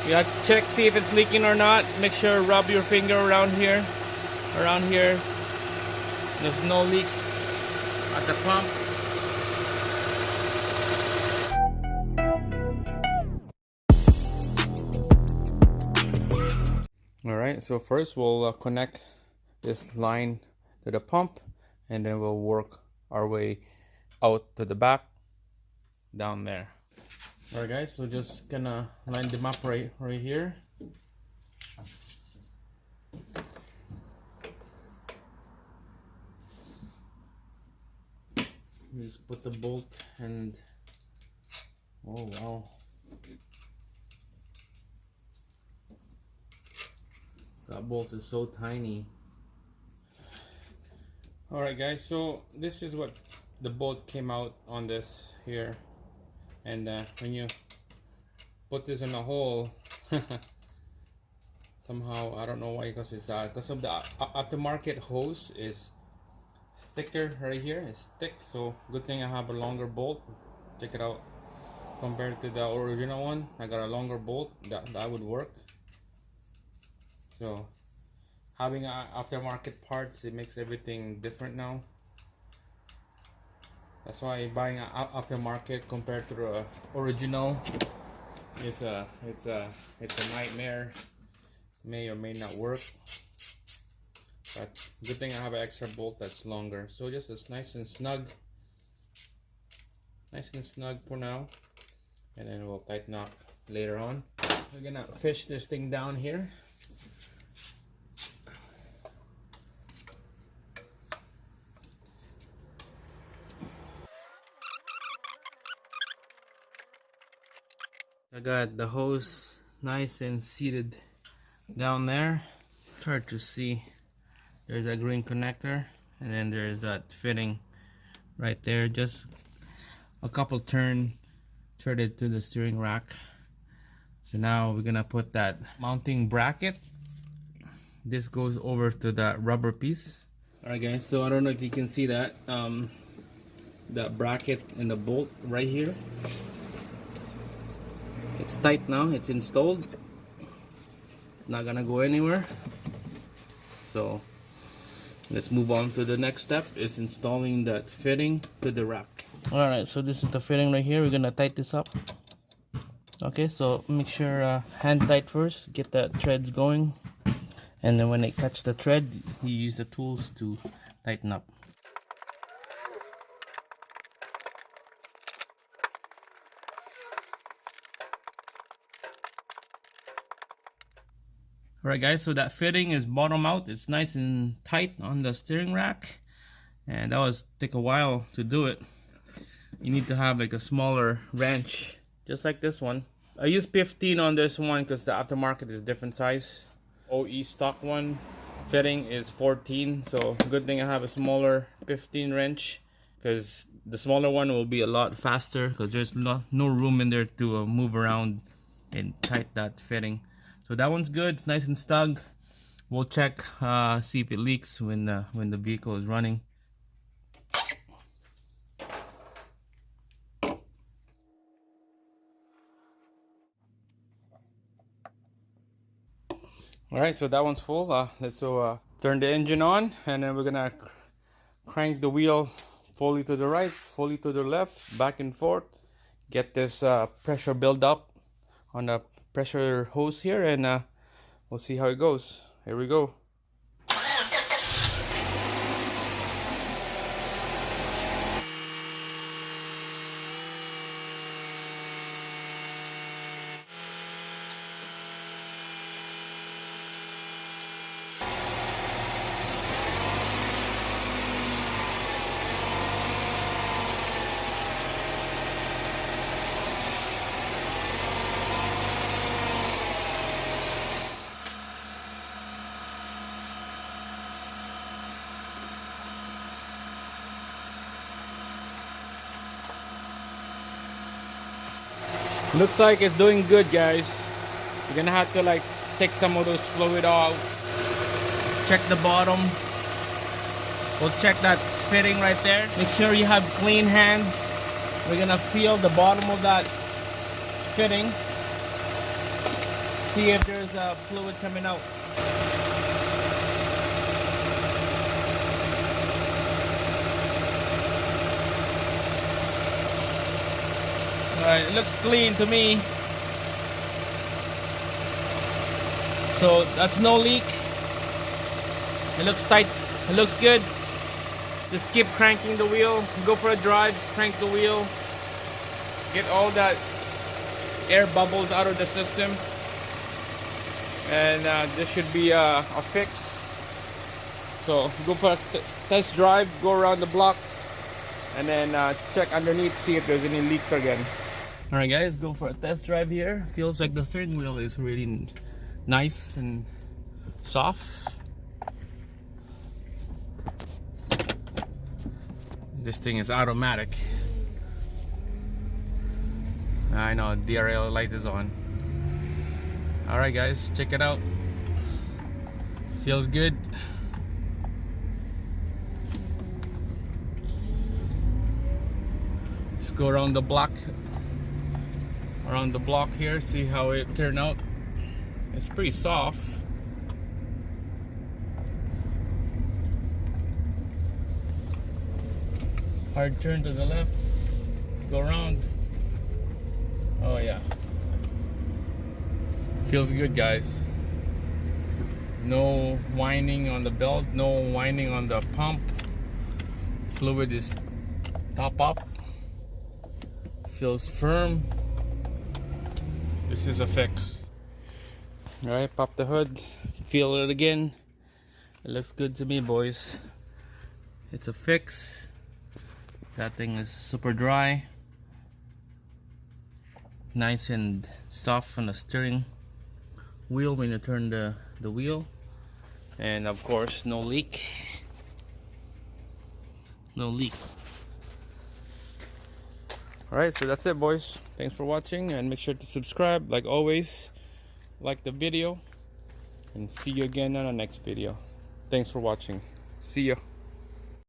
You have to check, see if it's leaking or not. Make sure, rub your finger around here. Around here. There's no leak at the pump. Alright, so first we'll connect this line to the pump, and then we'll work our way out to the back down there. Alright guys, so just gonna line them up right here. Just put the bolt and oh wow, that bolt is so tiny. Alright guys, so this is what the bolt came out on this here, and when you put this in a hole somehow, I don't know why, because it's because of the aftermarket hose is thicker right here. It's thick, so good thing I have a longer bolt. Check it out, compared to the original one I got a longer bolt that would work. So having aftermarket parts, it makes everything different now. That's why buying aftermarket compared to the original, it's a nightmare. May or may not work, but good thing I have an extra bolt that's longer. So just it's nice and snug for now, and then we'll tighten up later on. We're gonna fish this thing down here. I got the hose nice and seated down there. It's hard to see. There's a green connector, and then there's that fitting right there. Just a couple threaded to the steering rack. So now we're gonna put that mounting bracket. This goes over to that rubber piece. Alright guys, so I don't know if you can see that that bracket and the bolt right here. It's tight now, it's installed. It's not gonna go anywhere. So let's move on to the next step, is installing that fitting to the rack. Alright, so this is the fitting right here. We're gonna tighten this up. Okay, so make sure hand tight first, get the threads going, and then when it catch the thread, you use the tools to tighten up. Alright guys, so that fitting is bottom out. It's nice and tight on the steering rack, and that was take a while to do it. You need to have like a smaller wrench, just like this one. I use 15 on this one because the aftermarket is different size. OE stock one fitting is 14, so good thing I have a smaller 15 wrench, because the smaller one will be a lot faster, because there's no room in there to move around and tight that fitting. So that one's good, it's nice and snug. We'll check, see if it leaks when the vehicle is running. Alright, so that one's full. Let's turn the engine on, and then we're gonna crank the wheel fully to the right, fully to the left, back and forth. Get this pressure build up on the pressure hose here, and we'll see how it goes. Here we go. Looks like it's doing good, guys. You're gonna have to like take some of those fluid out. Check the bottom. We'll check that fitting right there. Make sure you have clean hands. We're gonna feel the bottom of that fitting. see if there's fluid coming out. Alright, it looks clean to me. So that's no leak. It looks tight. It looks good. Just keep cranking the wheel. Go for a drive. Crank the wheel. Get all that air bubbles out of the system. And this should be a fix. So go for a test drive. Go around the block. And then check underneath. See if there's any leaks again. Alright guys, go for a test drive here. Feels like the steering wheel is really nice and soft. This thing is automatic. I know, DRL light is on. Alright guys, check it out. Feels good. Let's go around the block. Around the block here, see how it turned out. It's pretty soft. Hard turn to the left. Go around. Oh yeah. Feels good guys. No whining on the belt, no whining on the pump. Fluid is top up. Feels firm. This is a fix. Alright, pop the hood. Feel it again. It looks good to me, boys. It's a fix. That thing is super dry. Nice and soft on the steering wheel when you turn the wheel. And of course, no leak. No leak. Alright, so that's it, boys. Thanks for watching, and make sure to subscribe like always. Like the video, and see you again on the next video. Thanks for watching. See ya.